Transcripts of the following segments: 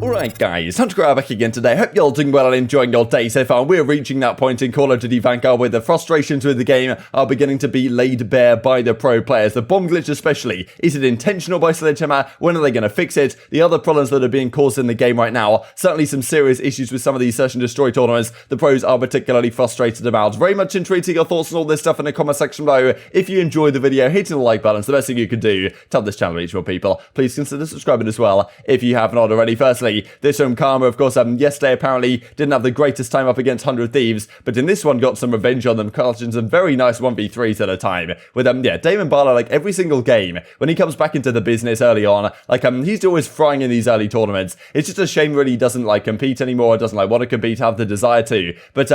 Alright guys, TacticalRab back again today. Hope you're all doing well and enjoying your day so far. We're reaching that point in Call of Duty Vanguard where the frustrations with the game are beginning to be laid bare by the pro players. The bomb glitch especially. Is it intentional by Sledgehammer? When are they going to fix it? The other problems that are being caused in the game right now. Certainly some serious issues with some of these Search and Destroy tournaments. The pros are particularly frustrated about. Very much intrigued to your thoughts on all this stuff in the comment section below. If you enjoyed the video, hitting the like button is the best thing you can do. Tell this channel to reach more people. Please consider subscribing as well if you have not already. Firstly, this from Karma, of course, yesterday apparently didn't have the greatest time up against 100 Thieves, but in this one got some revenge on them, clutching some very nice 1v3s at a time. With, Damon Barlow, like, every single game, when he comes back into the business early on, like, he's always frying in these early tournaments. It's just a shame really he doesn't, like, compete anymore, doesn't, like, want to compete, have the desire to. But,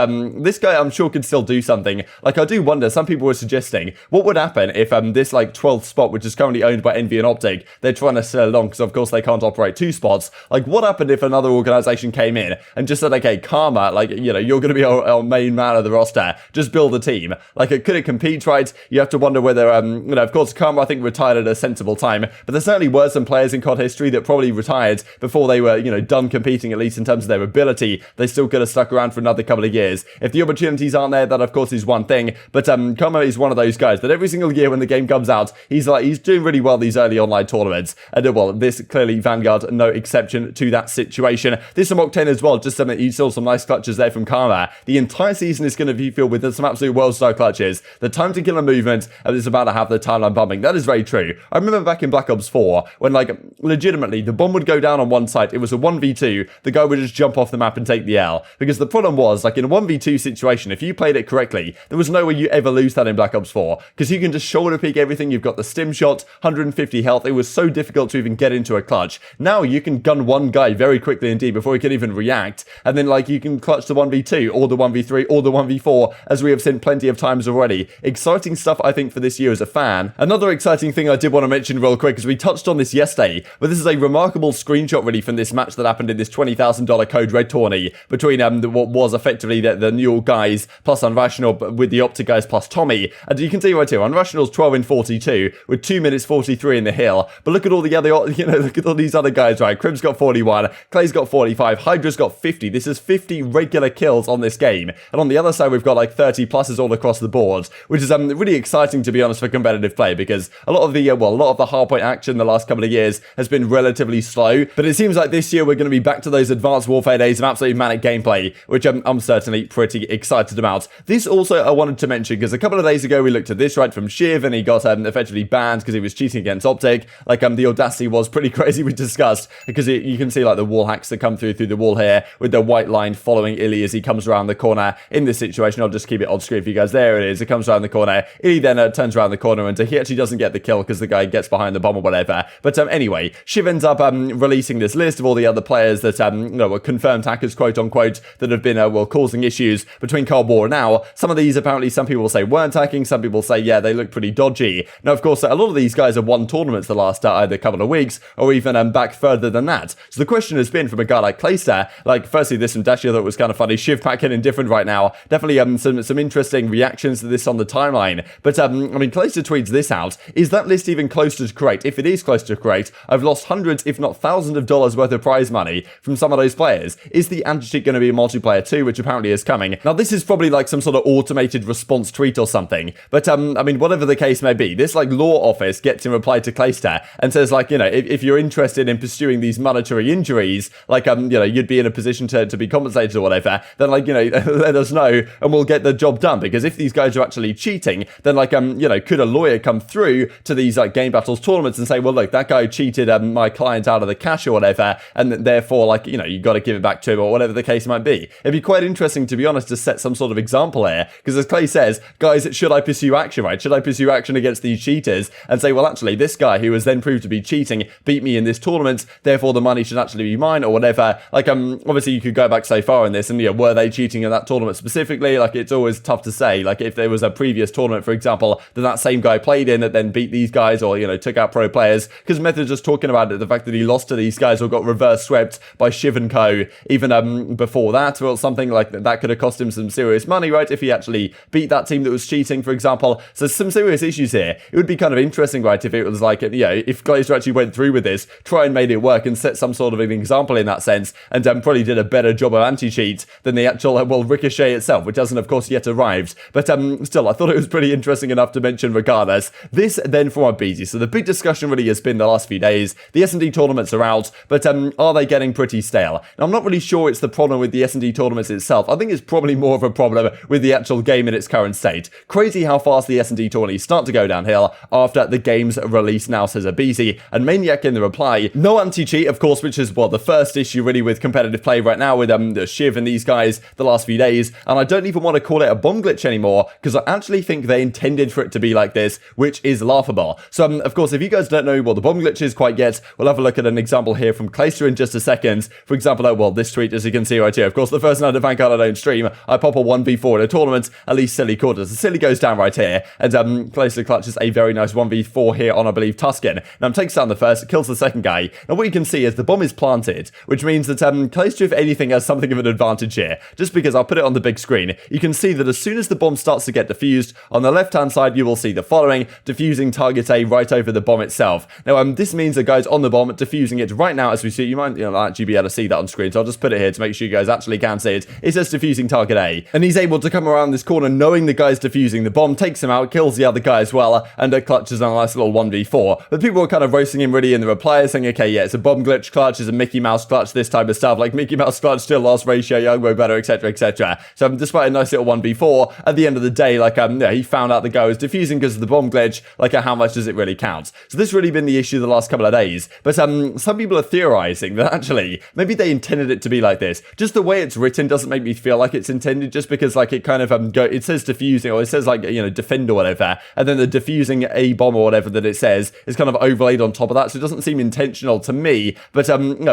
this guy, I'm sure, can still do something. Like, I do wonder, some people were suggesting, what would happen if, this, like, 12th spot, which is currently owned by Envy and Optic, they're trying to sell along, because, of course, they can't operate 2 spots. Like, what happened if another organization came in and just said, okay, Karma, like, you know, you're going to be our main man of the roster, just build a team. Like, could it compete, right? You have to wonder whether, you know, of course, Karma, I think, retired at a sensible time, but there certainly were some players in COD history that probably retired before they were, you know, done competing, at least in terms of their ability. They still could have stuck around for another couple of years. If the opportunities aren't there, that, of course, is one thing, but Karma is one of those guys that every single year when the game comes out, he's doing really well these early online tournaments, and, well, this clearly Vanguard, no exception to that situation. This from Octane as well, just you saw some nice clutches there from Karma. The entire season is going to be filled with some absolute world-star clutches. The time to kill a movement is about to have the timeline bumping. That is very true. I remember back in Black Ops 4, when, like, legitimately, the bomb would go down on one site, it was a 1v2, the guy would just jump off the map and take the L. Because the problem was, like, in a 1v2 situation, if you played it correctly, there was no way you ever lose that in Black Ops 4. Because you can just shoulder peek everything, you've got the stim shot, 150 health, it was so difficult to even get into a clutch. Now you can gun one guy very quickly indeed before he can even react, and then, like, you can clutch the 1v2 or the 1v3 or the 1v4, as we have seen plenty of times already. Exciting stuff, I think, for this year as a fan. Another exciting thing I did want to mention real quick, is we touched on this yesterday, but this is a remarkable screenshot really from this match that happened in this $20,000 Code Red tourney between what was effectively the Newell guys plus Unrational with the Optic guys plus Tommy. And you can see right here, Unrational's 12 in 42 with 2 minutes 43 in the hill. But look at all the other, you know, look at all these other guys, right? Crim's got 41, Clay's got 45, Hydra's got 50. This is 50 regular kills on this game. And on the other side, we've got like 30 pluses all across the board, which is really exciting, to be honest, for competitive play, because a lot of the hardpoint action the last couple of years has been relatively slow. But it seems like this year we're going to be back to those Advanced Warfare days of absolutely manic gameplay, which I'm certainly pretty excited about. This also I wanted to mention, because a couple of days ago we looked at this, right, from Shiv, and he got effectively banned because he was cheating against Optic. Like, the audacity was pretty crazy, we discussed, because you can see, like, the wall hacks that come through the wall here, with the white line following Illy as he comes around the corner. In this situation, I'll just keep it on screen for you guys. There it is. It comes around the corner. Illy then turns around the corner, and he actually doesn't get the kill because the guy gets behind the bomb or whatever. But anyway, Shiv ends up releasing this list of all the other players that you know, were confirmed hackers, quote unquote, that have been causing issues between Cold War. Now, some of these apparently some people say weren't hacking, some people say yeah, they look pretty dodgy. Now, of course, a lot of these guys have won tournaments the last either couple of weeks or even back further than that. So the question has been from a guy like Clayster, like, firstly, this from Dashy I thought was kind of funny. Shiv pack in indifferent right now. Definitely some interesting reactions to this on the timeline. But I mean, Clayster tweets this out. Is that list even close to correct? If it is close to correct, I've lost hundreds, if not thousands of dollars worth of prize money from some of those players. Is the anti-cheat going to be a multiplayer too, which apparently is coming? Now, this is probably like some sort of automated response tweet or something. But I mean, whatever the case may be, this like law office gets in reply to Clayster and says, like, you know, if you're interested in pursuing these monetary injuries, like, you know, you'd be in a position to be compensated or whatever, then, like, you know, let us know and we'll get the job done. Because if these guys are actually cheating, then, like, you know, could a lawyer come through to these like game battles tournaments and say, well, look, that guy cheated my client out of the cash or whatever, and therefore, like, you know, you got to give it back to him or whatever the case might be. It'd be quite interesting, to be honest, to set some sort of example here, because as Clay says, guys, should I pursue action, right? Should I pursue action against these cheaters and say, well, actually, this guy who was then proved to be cheating beat me in this tournament, therefore the money should actually be mine or whatever. Like, obviously you could go back so far in this and, you know, were they cheating in that tournament specifically? Like, it's always tough to say. Like, if there was a previous tournament, for example, that same guy played in that then beat these guys or, you know, took out pro players, because Method's just talking about it, the fact that he lost to these guys or got reverse swept by Shiv and Co. even before that, or something like that could have cost him some serious money, right, if he actually beat that team that was cheating, for example. So some serious issues here. It would be kind of interesting, right, if it was like, you know, if Clayster actually went through with this, try and made it work and set some sort of an example in that sense, and probably did a better job of anti-cheat than the actual, well, Ricochet itself, which hasn't, of course, yet arrived. But still, I thought it was pretty interesting enough to mention regardless. This then for aBeZy. So the big discussion really has been the last few days. The SnD tournaments are out, but are they getting pretty stale? Now, I'm not really sure it's the problem with the SnD tournaments itself. I think it's probably more of a problem with the actual game in its current state. Crazy how fast the SnD tourneys start to go downhill after the game's release now, says aBeZy. And Maniak in the reply, no anti-cheat, of course, which is, well, the first issue really with competitive play right now with the Shiv and these guys the last few days. And I don't even want to call it a bomb glitch anymore, because I actually think they intended for it to be like this, which is laughable. So, of course, if you guys don't know what the bomb glitch is quite yet, we'll have a look at an example here from Clayster in just a second. For example, well, this tweet, as you can see right here, of course, the first night of Vanguard I don't stream, I pop a 1v4 in a tournament, at least Silly quarters. The Silly goes down right here, and Clayster clutches a very nice 1v4 here on, I believe, Tuscan. Now, takes down the first, kills the second guy. Now, what you can see is the bomb is planted, which means that Clayster, if anything, has something of an advantage here. Just because I'll put it on the big screen, you can see that as soon as the bomb starts to get defused, on the left-hand side, you will see the following, defusing target A right over the bomb itself. Now, this means the guy's on the bomb, defusing it right now as we see. You might actually be able to see that on screen, so I'll just put it here to make sure you guys actually can see it. It says defusing target A, and he's able to come around this corner knowing the guy's defusing the bomb, takes him out, kills the other guy as well, and clutches on a nice little 1v4. But people were kind of roasting him really in the replies, saying, okay, yeah, it's a bomb glitch clutch, it's a Mickey Mouse clutch, this type of stuff, like Mickey Mouse clutch, still lost ratio, young way better, etc, etc. So despite a nice little 1v4, at the end of the day, like, yeah, he found out the guy was defusing because of the bomb glitch, like, how much does it really count? So this has really been the issue the last couple of days. But some people are theorizing that actually, maybe they intended it to be like this. Just the way it's written doesn't make me feel like it's intended, just because, like, it kind of, it says defusing, or it says, like, defend or whatever, and then the defusing a bomb or whatever that it says is kind of overlaid on top of that, so it doesn't seem intentional to me. But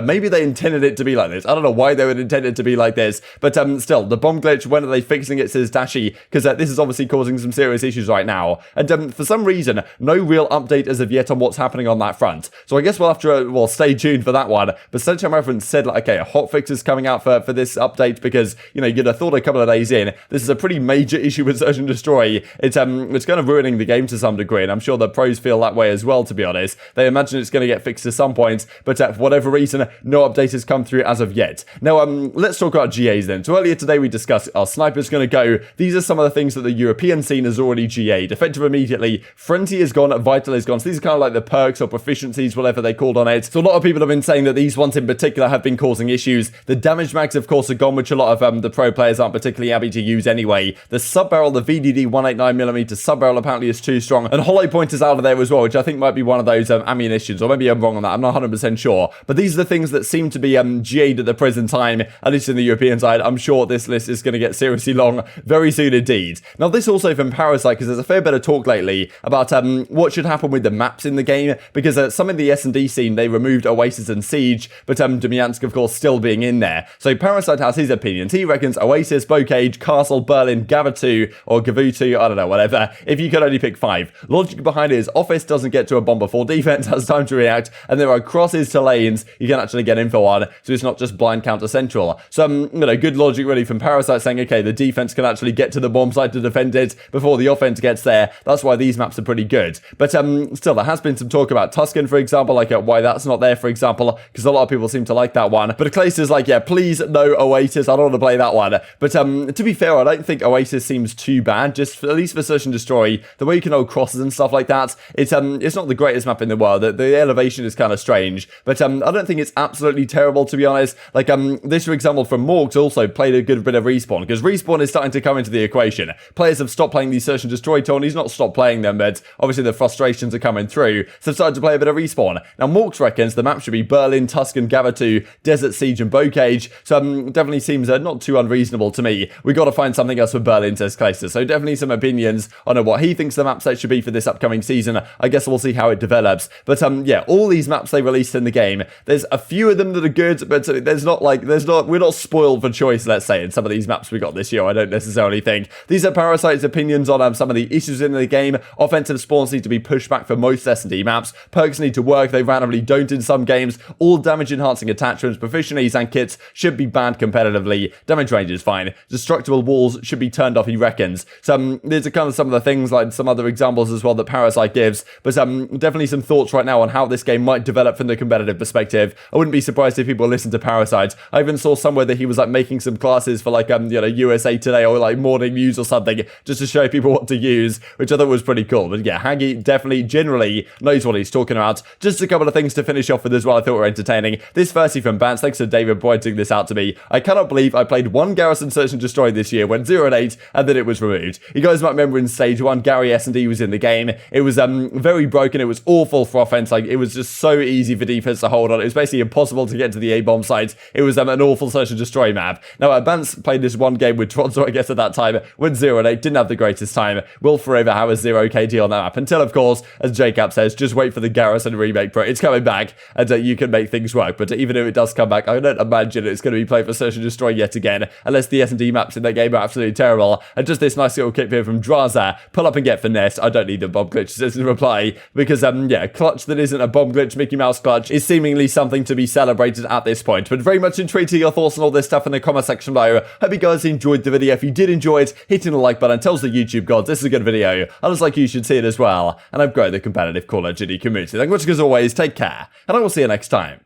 maybe they intended it to be like this. I don't know why they would intend it to be like this, but still, the bomb glitch, when are they fixing it, says Dashy, because this is obviously causing some serious issues right now. And for some reason, no real update as of yet on what's happening on that front. So I guess we'll have to, stay tuned for that one. But Sunshine Reference said, like, okay, a hotfix is coming out for this update, because, you'd have thought a couple of days in, this is a pretty major issue with Search and Destroy. It's kind of ruining the game to some degree, and I'm sure the pros feel that way as well, to be honest. They imagine it's going to get fixed at some point, but for whatever reason, no update has come through as of yet. Now, let's talk about GAs then. So earlier today we discussed our Sniper's going to go. These are some of the things that the European scene has already GA'd. Effective immediately, Frenzy is gone, Vital is gone. So these are kind of like the perks or proficiencies, whatever they called on it. So a lot of people have been saying that these ones in particular have been causing issues. The damage mags, of course, are gone, which a lot of the pro players aren't particularly happy to use anyway. The sub barrel, the VDD 189mm sub barrel apparently is too strong, and hollow pointers out of there as well, which I think might be one of those ammunitions, or maybe I'm wrong on that. I'm not 100% sure, but these are the things that seem to be GA'd at the present time, at least in the European side. I'm sure this list is going to get seriously long very soon indeed. Now, this also from Parasite, because there's a fair bit of talk lately about what should happen with the maps in the game, because some in the SnD scene, they removed Oasis and Siege, but Demyansk, of course, still being in there. So Parasite has his opinions. He reckons Oasis, Bocage, Castle, Berlin, Gavatu, or Gavutu, I don't know, whatever, if you could only pick 5. Logic behind it is Office doesn't get to a bomb before defense has time to react, and there are crosses to lanes you can actually get info on, so it's not just blind counter central. So, good logic really from Parasite saying, okay, the defense can actually get to the bomb site to defend it before the offense gets there. That's why these maps are pretty good. But still, there has been some talk about Tuscan, for example, like why that's not there, for example, because a lot of people seem to like that one. But Clayster's like, yeah, please no Oasis, I don't want to play that one. But to be fair, I don't think Oasis seems too bad, just at least for Search and Destroy. The way you can hold crosses and stuff like that, it's not the greatest map in the world. The elevation is kind of strange, but I don't think it's absolutely terrible, to be honest. Like this, for example, from Morgs also played a good bit of Respawn, because Respawn is starting to come into the equation. Players have stopped playing these Search and Destroy tourneys, not stopped playing them, but obviously the frustrations are coming through, so started to play a bit of Respawn. Now Morgs reckons the map should be Berlin, Tuscan, Gavatu, Desert Siege, and Bocage, so definitely seems not too unreasonable to me. We got to find something else for Berlin, says Clayster. So definitely some opinions on what he thinks the map set should be for this upcoming season. I guess we'll see how it develops. But yeah, all these maps they released in the game, there's a few of them that are good, but we're not spoiled for choice, let's say, in some of these maps we got this year. I don't necessarily think. These are Parasite's opinions on some of the issues in the game. Offensive spawns need to be pushed back for most SnD maps. Perks need to work, they randomly don't in some games. All damage enhancing attachments, proficiencies, and kits should be banned competitively. Damage range is fine. Destructible walls should be turned off, he reckons. So there's kind of some of the things, like some other examples as well that Parasite gives, but definitely some thoughts right now on how this game might develop from the competitive perspective. competitive. I wouldn't be surprised if people listen to Parasite. I even saw somewhere that he was like making some classes for like USA Today or like Morning News or something, just to show people what to use, which I thought was pretty cool. But yeah, Haggy definitely generally knows what he's talking about. Just a couple of things to finish off with as well I thought were entertaining. This firstly from Bance, thanks to David pointing this out to me. I cannot believe I played one Garrison Search and Destroy this year, went 0-8, and then it was removed. You guys might remember in Stage 1, Gary SnD was in the game. It was very broken, it was awful for offense, like it was just so easy for defense to hold on. It was basically impossible to get to the A-bomb sites. It was an awful Search and Destroy map. Now, Bance played this one game with Drazah, I guess at that time, went 0-8, didn't have the greatest time, will forever have a 0 KD on that map, until of course, as JCap says, just wait for the Garrison remake, bro. It's coming back, and you can make things work. But even if it does come back, I don't imagine it's going to be played for Search and Destroy yet again, unless the S&D maps in that game are absolutely terrible. And just this nice little clip here from Drazah, pull up and get finesse. I don't need the bomb glitch, says in reply, because yeah, clutch that isn't a bomb glitch, Mickey Mouse clutch, is seemingly something to be celebrated at this point. But very much intrigued to your thoughts on all this stuff in the comment section below. Hope you guys enjoyed the video. If you did enjoy it, hitting the like button tells the YouTube gods this is a good video. I just like you should see it as well. And I've grown the competitive Call of Duty community. Thank you much as always, take care, and I will see you next time.